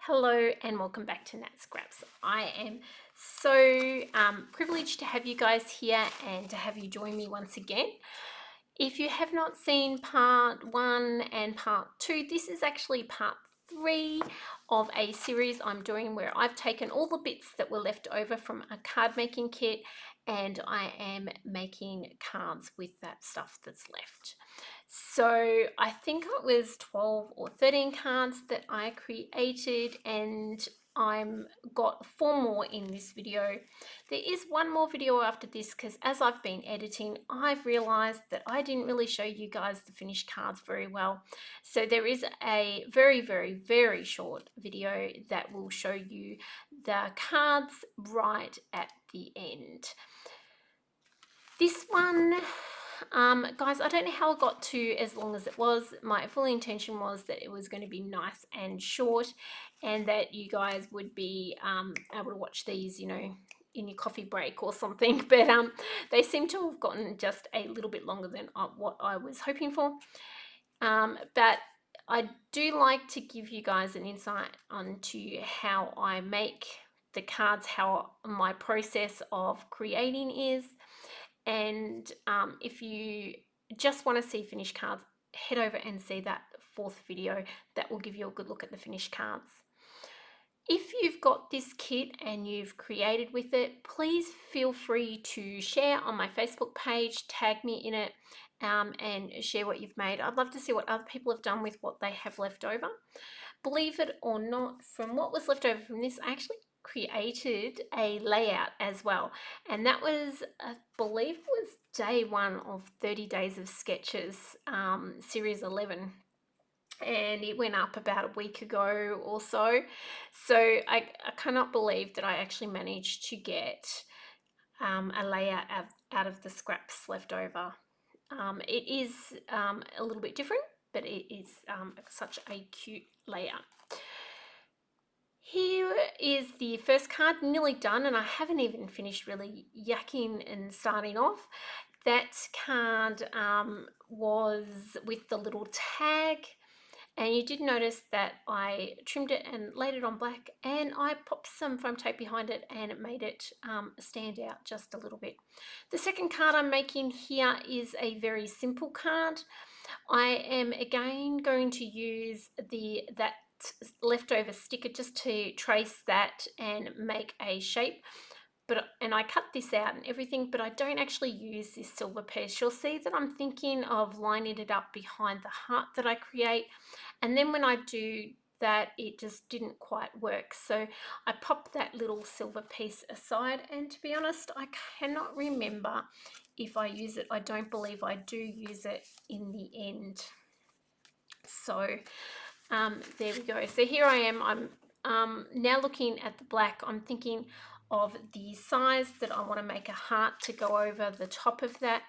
Hello and welcome back to Nat Scraps. I am so privileged to have you guys here and to have you join me once again. If you have not seen part 1 and part 2, this is actually part 3 of a series I'm doing where I've taken all the bits that were left over from a card making kit and I am making cards with that stuff that's left. So I think it was 12 or 13 cards that I created, and I'm got 4 more in this video. There is one more video after this because as I've been editing, I've realized that I didn't really show you guys the finished cards very well. So there is a very short video that will show you the cards right at the end. This one, guys, I don't know how it got to as long as it was. My full intention was that it was going to be nice and short and that you guys would be able to watch these, you know, in your coffee break or something. But they seem to have gotten just a little bit longer than what I was hoping for. But I do like to give you guys an insight onto how I make the cards, how my process of creating is. And if you just want to see finished cards, head over and see that 4th video. That will give you a good look at the finished cards. If you've got this kit and you've created with it, please feel free to share on my Facebook page, tag me in it, and share what you've made. I'd love to see what other people have done with what they have left over. Believe it or not, from what was left over from this, I actually created a layout as well, and that was, I believe it was day 1 of 30 Days of Sketches, series 11, and it went up about a week ago or so. So I cannot believe that I actually managed to get a layout out of the scraps left over. It is a little bit different, but it is such a cute layout. Here is the first card, nearly done, and I haven't even finished really yakking and starting off. That card was with the little tag, and you did notice that I trimmed it and laid it on black, and I popped some foam tape behind it and it made it stand out just a little bit. The second card I'm making here is a very simple card. I am again going to use that leftover sticker just to trace that and make a shape. And I cut this out and everything, but I don't actually use this silver piece. You'll see that I'm thinking of lining it up behind the heart that I create, and then when I do that, it just didn't quite work. So I popped that little silver piece aside, and to be honest, I cannot remember if I use it. I don't believe I do use it in the end. So there we go. So here I am. I'm now looking at the black. I'm thinking of the size that I want to make a heart to go over the top of that.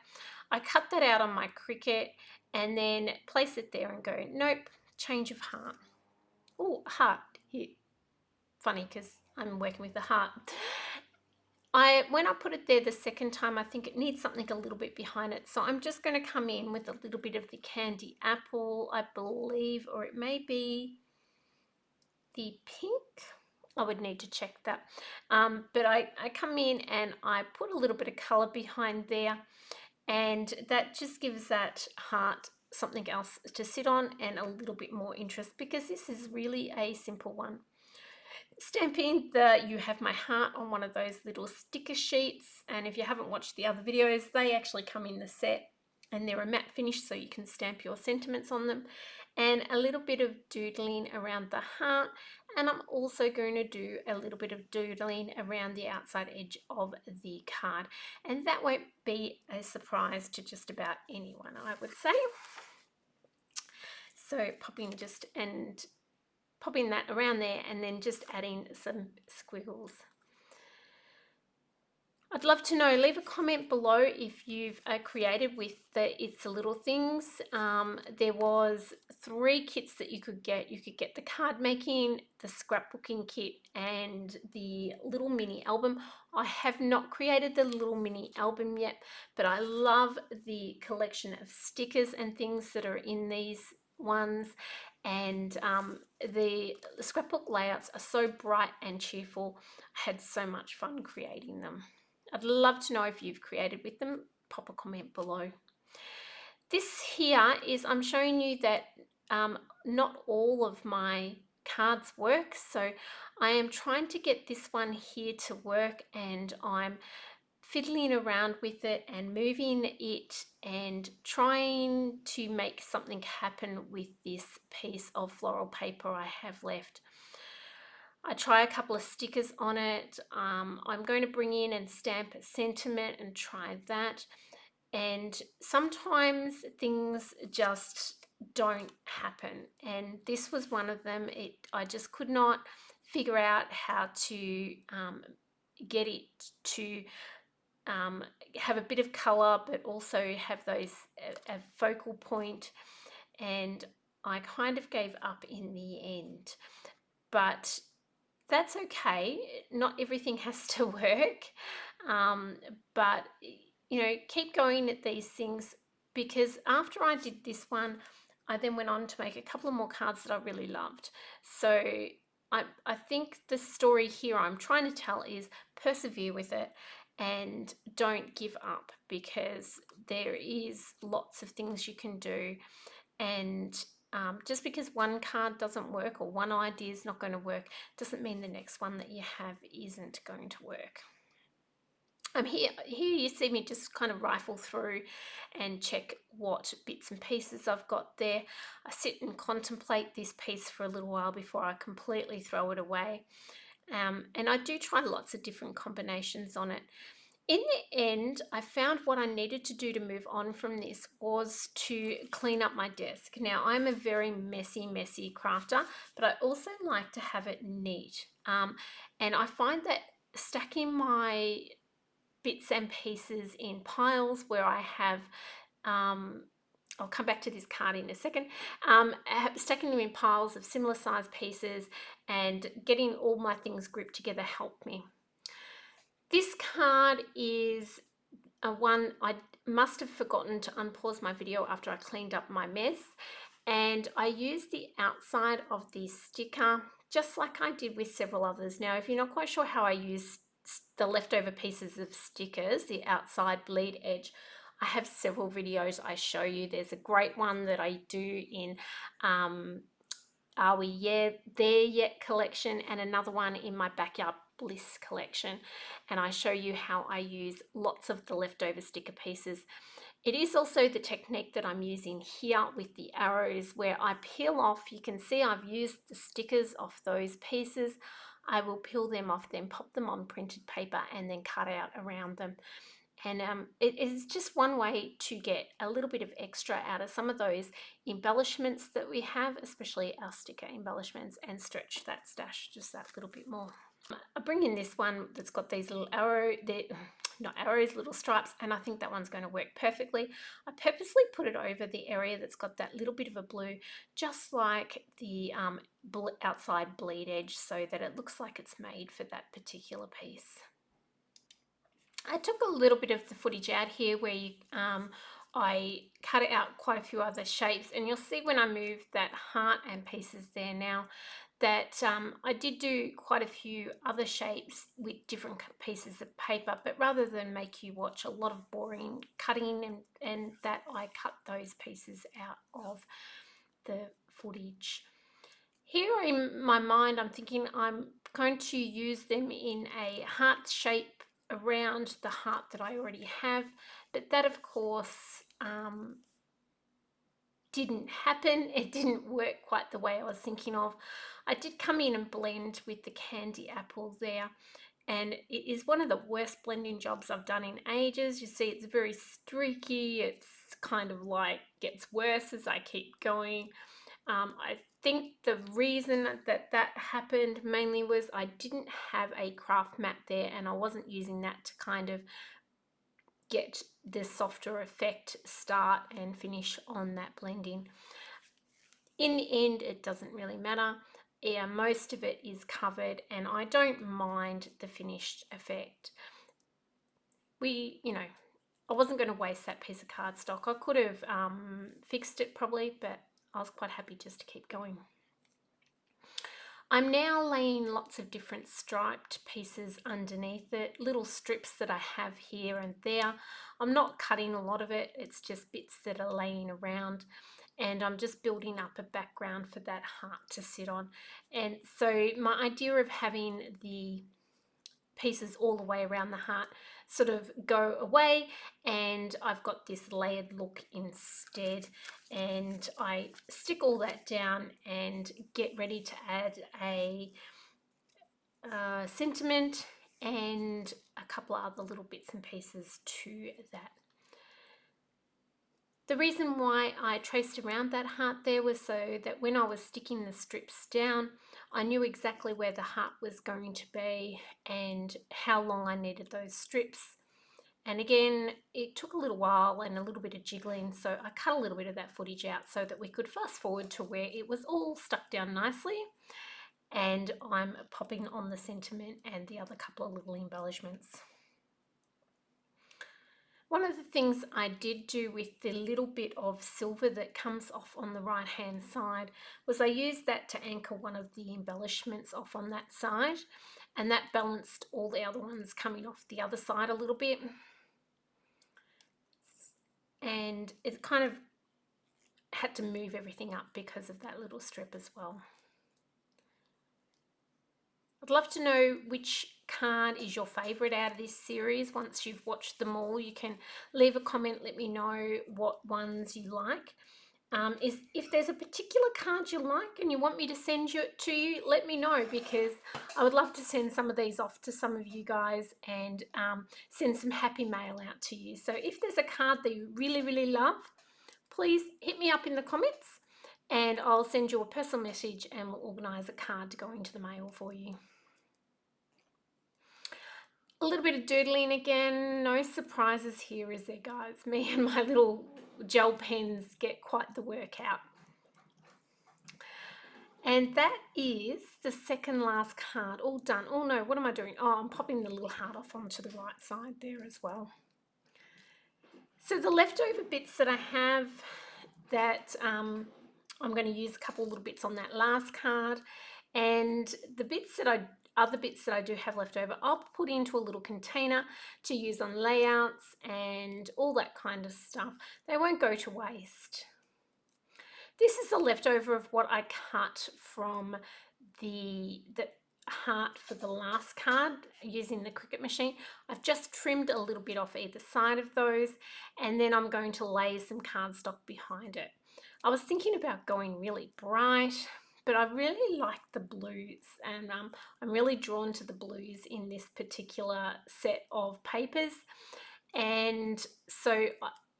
I cut that out on my Cricut and then place it there and go, nope, change of heart. Oh, heart. Here. Funny because I'm working with the heart. When I put it there the second time, I think it needs something a little bit behind it. So I'm just going to come in with a little bit of the candy apple, I believe, or it may be the pink. I would need to check that. But I come in and I put a little bit of color behind there, and that just gives that heart something else to sit on and a little bit more interest, because this is really a simple one. Stamping the You Have My Heart on one of those little sticker sheets, and if you haven't watched the other videos, they actually come in the set and they're a matte finish, so you can stamp your sentiments on them, and a little bit of doodling around the heart. And I'm also going to do a little bit of doodling around the outside edge of the card, and that won't be a surprise to just about anyone, I would say. So popping that around there and then just adding some squiggles. I'd love to know, leave a comment below if you've created with the It's a Little Things. There was 3 kits that you could get. You could get the card making, the scrapbooking kit, and the little mini album. I have not created the little mini album yet, but I love the collection of stickers and things that are in these ones. and the scrapbook layouts are so bright and cheerful. I had so much fun creating them. I'd love to know if you've created with them. Pop a comment below. This here is, I'm showing you that not all of my cards work, so I am trying to get this one here to work, and I'm fiddling around with it and moving it and trying to make something happen with this piece of floral paper I have left. I try a couple of stickers on it. I'm going to bring in and stamp a sentiment and try that. And sometimes things just don't happen. And this was one of them. I just could not figure out how to get it to have a bit of color, but also have those a focal point. And I kind of gave up in the end. But that's okay. Not everything has to work. But you know, keep going at these things, because after I did this one, I then went on to make a couple of more cards that I really loved. So I think the story here I'm trying to tell is persevere with it and don't give up, because there is lots of things you can do. And just because one card doesn't work or one idea is not going to work doesn't mean the next one that you have isn't going to work. Here you see me just kind of rifle through and check what bits and pieces I've got there. I sit and contemplate this piece for a little while before I completely throw it away. And I do try lots of different combinations on it. In the end, I found what I needed to do to move on from this was to clean up my desk. Now, I'm a very messy crafter, but I also like to have it neat. And I find that stacking my bits and pieces in piles where I have, I'll come back to this card in a second, stacking them in piles of similar size pieces and getting all my things grouped together helped me. This card is one I must have forgotten to unpause my video after I cleaned up my mess, and I used the outside of the sticker just like I did with several others. Now, if you're not quite sure how I use the leftover pieces of stickers, the outside bleed edge, I have several videos I show you. There's a great one that I do in Are We There Yet collection, and another one in my Backyard Bliss collection, and I show you how I use lots of the leftover sticker pieces. It is also the technique that I'm using here with the arrows, where I peel off. You can see I've used the stickers off those pieces. I will peel them off, then pop them on printed paper and then cut out around them. And it is just one way to get a little bit of extra out of some of those embellishments that we have, especially our sticker embellishments, and stretch that stash just that little bit more. I bring in this one that's got these little not arrows, little stripes, and I think that one's going to work perfectly. I purposely put it over the area that's got that little bit of a blue, just like the outside bleed edge, so that it looks like it's made for that particular piece. I took a little bit of the footage out here where I cut out quite a few other shapes, and you'll see when I move that heart and pieces there now that I did do quite a few other shapes with different pieces of paper, but rather than make you watch a lot of boring cutting and that, I cut those pieces out of the footage. Here in my mind, I'm thinking I'm going to use them in a heart shape around the heart that I already have, but that of course didn't happen. It didn't work quite the way I was thinking of. I did come in and blend with the candy apple there, and it is one of the worst blending jobs I've done in ages. You see it's very streaky. It's kind of like gets worse as I keep going. I think the reason that happened mainly was I didn't have a craft mat there, and I wasn't using that to kind of get the softer effect start and finish on that blending. In the end, it doesn't really matter. Yeah, most of it is covered, and I don't mind the finished effect. I wasn't going to waste that piece of cardstock. I could have fixed it probably, but I was quite happy just to keep going. I'm now laying lots of different striped pieces underneath it, little strips that I have here and there. I'm not cutting a lot of it, it's just bits that are laying around, and I'm just building up a background for that heart to sit on. And so my idea of having the pieces all the way around the heart sort of go away, and I've got this layered look instead, and I stick all that down and get ready to add a sentiment and a couple of other little bits and pieces to that. The reason why I traced around that heart there was so that when I was sticking the strips down, I knew exactly where the heart was going to be and how long I needed those strips. And again, it took a little while and a little bit of jiggling, so I cut a little bit of that footage out so that we could fast forward to where it was all stuck down nicely. And I'm popping on the sentiment and the other couple of little embellishments. One of the things I did do with the little bit of silver that comes off on the right hand side was I used that to anchor one of the embellishments off on that side, and that balanced all the other ones coming off the other side a little bit. And it kind of had to move everything up because of that little strip as well. I'd love to know which card is your favourite out of this series. Once you've watched them all, you can leave a comment, let me know what ones you like. If there's a particular card you like and you want me to send it to you, let me know, because I would love to send some of these off to some of you guys and send some happy mail out to you. So if there's a card that you really, really love, please hit me up in the comments and I'll send you a personal message and we'll organise a card to go into the mail for you. A little bit of doodling again, no surprises here, is there, guys? Me and my little gel pens get quite the workout. And that is the second last card, all done. Oh no, what am I doing? Oh, I'm popping the little heart off onto the right side there as well. So the leftover bits that I have that I'm going to use a couple little bits on that last card, and the bits that other bits that I do have left over, I'll put into a little container to use on layouts and all that kind of stuff. They won't go to waste. This is a leftover of what I cut from the heart for the last card using the Cricut machine. I've just trimmed a little bit off either side of those, and then I'm going to lay some cardstock behind it. I was thinking about going really bright, but I really like the blues, and I'm really drawn to the blues in this particular set of papers. And so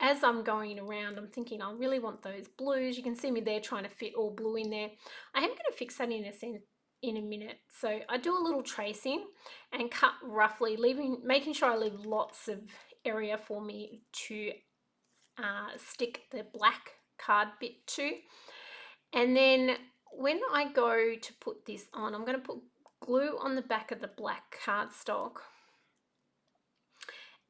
as I'm going around, I'm thinking I really want those blues. You can see me there trying to fit all blue in there. I am going to fix that in a minute. So I do a little tracing and cut roughly, making sure I leave lots of area for me to stick the black card bit to. And then when I go to put this on, I'm going to put glue on the back of the black cardstock,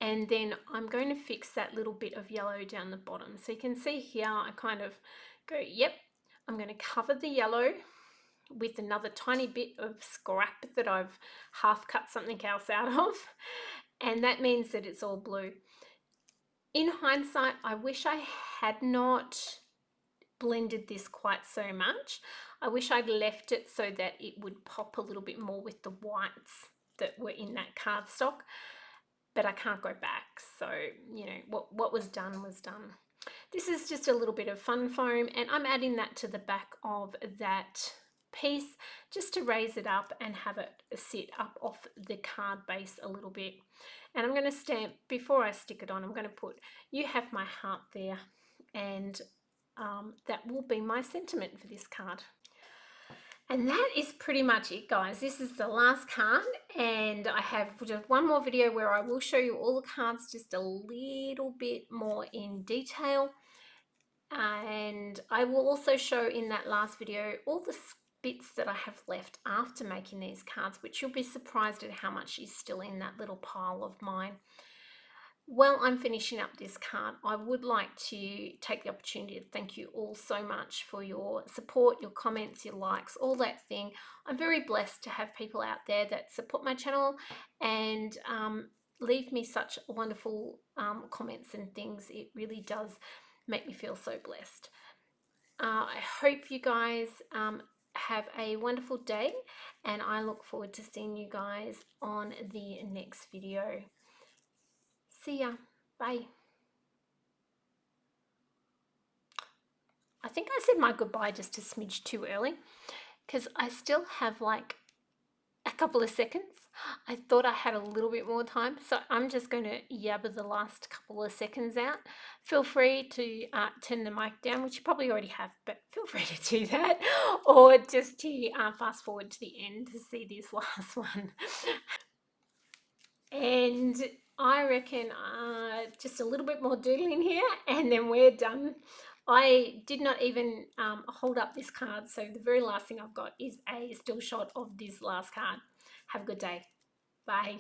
and then I'm going to fix that little bit of yellow down the bottom. So you can see here I kind of go, yep, I'm going to cover the yellow with another tiny bit of scrap that I've half cut something else out of, and that means that it's all blue. In hindsight, I wish I had not blended this quite so much. I wish I'd left it so that it would pop a little bit more with the whites that were in that cardstock, but I can't go back. So, you know, what was done was done. This is just a little bit of fun foam, and I'm adding that to the back of that piece just to raise it up and have it sit up off the card base a little bit. And I'm going to stamp, before I stick it on, I'm going to put "You Have My Heart" there, and that will be my sentiment for this card. And that is pretty much it, guys. This is the last card, and I have just one more video where I will show you all the cards just a little bit more in detail. And I will also show in that last video all the bits that I have left after making these cards, which you'll be surprised at how much is still in that little pile of mine. While I'm finishing up this card, I would like to take the opportunity to thank you all so much for your support, your comments, your likes, all that thing. I'm very blessed to have people out there that support my channel and leave me such wonderful comments and things. It really does make me feel so blessed. I hope you guys have a wonderful day, and I look forward to seeing you guys on the next video. See ya. Bye. I think I said my goodbye just a smidge too early because I still have like a couple of seconds. I thought I had a little bit more time, so I'm just going to yabber the last couple of seconds out. Feel free to turn the mic down, which you probably already have, but feel free to do that, or just to fast forward to the end to see this last one. And I reckon just a little bit more doodling here and then we're done. I did not even hold up this card, so the very last thing I've got is a still shot of this last card. Have a good day. Bye.